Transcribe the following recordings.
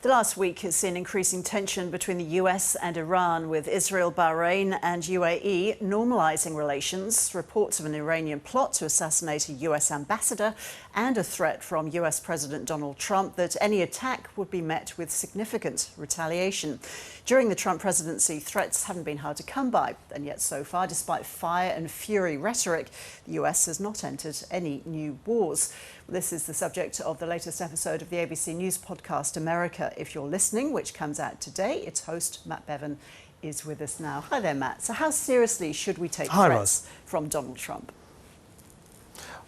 The last week has seen increasing tension between the US and Iran, with Israel, Bahrain and UAE normalising relations. Reports of an Iranian plot to assassinate a US ambassador and a threat from US President Donald Trump that any attack would be met with significant retaliation. During the Trump presidency, threats haven't been hard to come by, and yet so far, despite fire and fury rhetoric, the US has not entered any new wars. This is the subject of the latest episode of the ABC News podcast, America If You're Listening, which comes out today. Its host, Matt Bevan, is with us now. Hi there, Matt. So how seriously should we take threats from Donald Trump?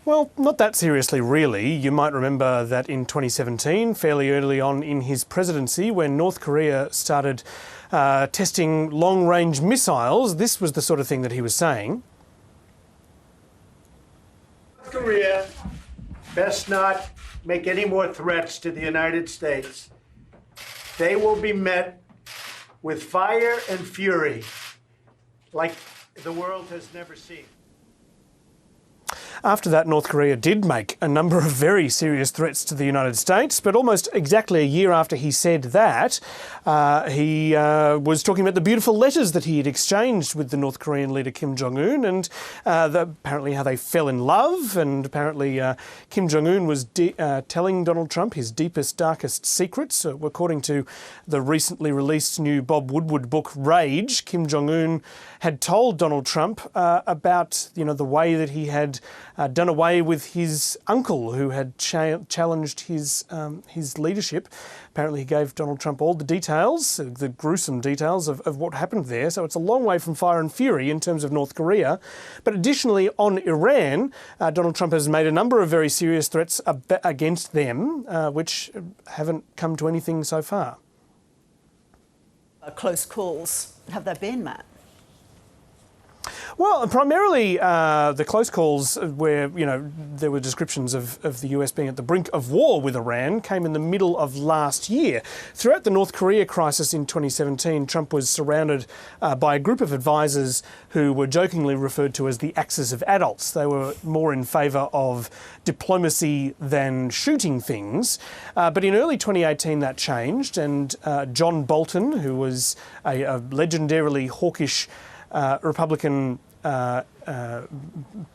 Well, not that seriously, really. You might remember that in 2017, fairly early on in his presidency, when North Korea started testing long-range missiles, this was the sort of thing that he was saying. North Korea best not make any more threats to the United States. They will be met with fire and fury like the world has never seen. After that, North Korea did make a number of very serious threats to the United States, but almost exactly a year after he said that, he was talking about the beautiful letters that he had exchanged with the North Korean leader Kim Jong-un, and apparently how they fell in love, and apparently Kim Jong-un was telling Donald Trump his deepest, darkest secrets. According to the recently released new Bob Woodward book, Rage, Kim Jong-un had told Donald Trump about the way that he had done away with his uncle, who had challenged his leadership. Apparently, he gave Donald Trump all the details, the gruesome details of what happened there. So it's a long way from fire and fury in terms of North Korea. But additionally, on Iran, Donald Trump has made a number of very serious threats against them, which haven't come to anything so far. Close calls have there been, Matt? Well, primarily the close calls where, there were descriptions of the US being at the brink of war with Iran came in the middle of last year. Throughout the North Korea crisis in 2017, Trump was surrounded by a group of advisors who were jokingly referred to as the axis of adults. They were more in favour of diplomacy than shooting things. But in early 2018, that changed, and John Bolton, who was a legendarily hawkish Republican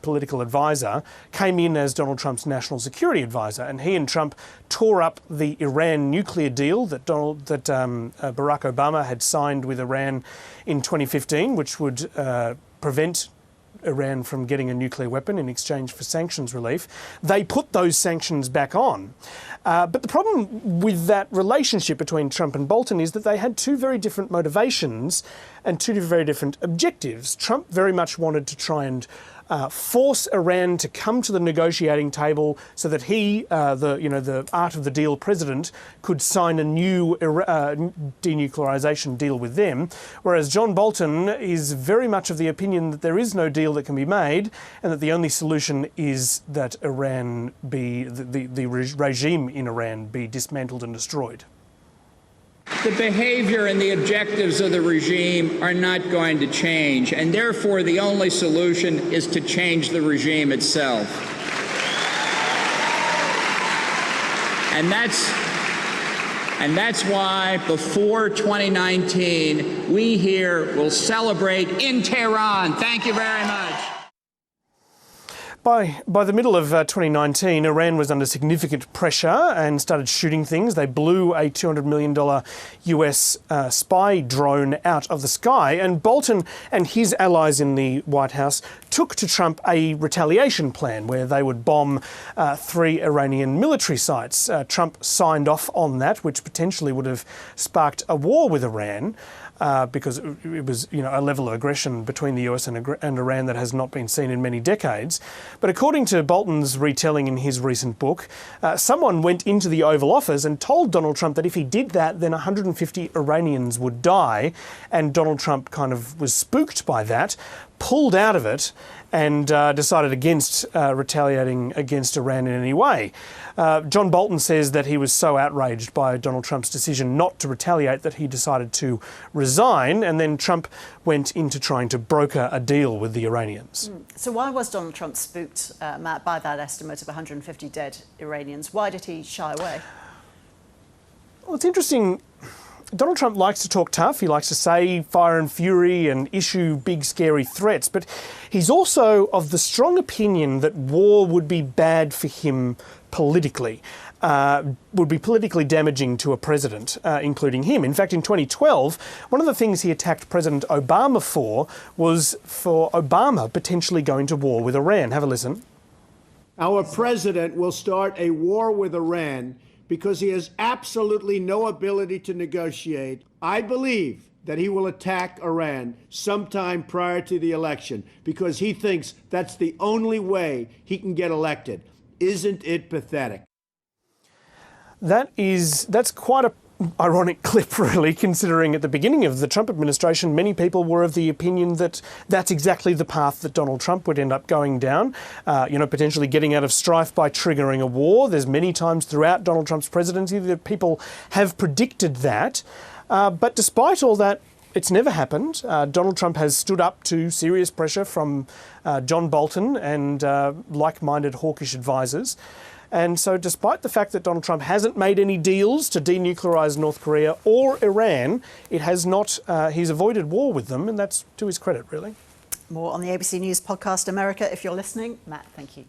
political advisor, came in as Donald Trump's national security advisor, and he and Trump tore up the Iran nuclear deal that Barack Obama had signed with Iran in 2015, which would prevent Iran from getting a nuclear weapon in exchange for sanctions relief. They put those sanctions back on. But the problem with that relationship between Trump and Bolton is that they had two very different motivations and two very different objectives. Trump very much wanted to try and force Iran to come to the negotiating table so that he, the art of the deal president, could sign a new denuclearization deal with them, whereas John Bolton is very much of the opinion that there is no deal that can be made and that the only solution is that Iran the regime in Iran be dismantled and destroyed. The behavior and the objectives of the regime are not going to change, and therefore the only solution is to change the regime itself. And that's why before 2019, we here will celebrate in Tehran. Thank you very much. By the middle of 2019, Iran was under significant pressure and started shooting things. They blew a $200 million US spy drone out of the sky, and Bolton and his allies in the White House took to Trump a retaliation plan where they would bomb 3 Iranian military sites. Trump signed off on that, which potentially would have sparked a war with Iran. Because it was, a level of aggression between the US and Iran that has not been seen in many decades. But according to Bolton's retelling in his recent book, someone went into the Oval Office and told Donald Trump that if he did that, then 150 Iranians would die. And Donald Trump kind of was spooked by that, pulled out of it, and decided against retaliating against Iran in any way. John Bolton says that he was so outraged by Donald Trump's decision not to retaliate that he decided to resign, and then Trump went into trying to broker a deal with the Iranians. So why was Donald Trump spooked, Matt, by that estimate of 150 dead Iranians? Why did he shy away? Well, it's interesting. Donald Trump likes to talk tough. He likes to say fire and fury and issue big, scary threats. But he's also of the strong opinion that war would be bad for him politically, would be politically damaging to a president, including him. In fact, in 2012, one of the things he attacked President Obama for was for Obama potentially going to war with Iran. Have a listen. Our president will start a war with Iran because he has absolutely no ability to negotiate. I believe that he will attack Iran sometime prior to the election because he thinks that's the only way he can get elected. Isn't it pathetic? That's quite a ironic clip, really, considering at the beginning of the Trump administration, many people were of the opinion that that's exactly the path that Donald Trump would end up going down, potentially getting out of strife by triggering a war. There's many times throughout Donald Trump's presidency that people have predicted that. But despite all that, it's never happened. Donald Trump has stood up to serious pressure from John Bolton and like-minded hawkish advisors. And so despite the fact that Donald Trump hasn't made any deals to denuclearise North Korea or Iran, it has not, he's avoided war with them, and that's to his credit, really. More on the ABC News podcast America if you're listening. Matt, thank you.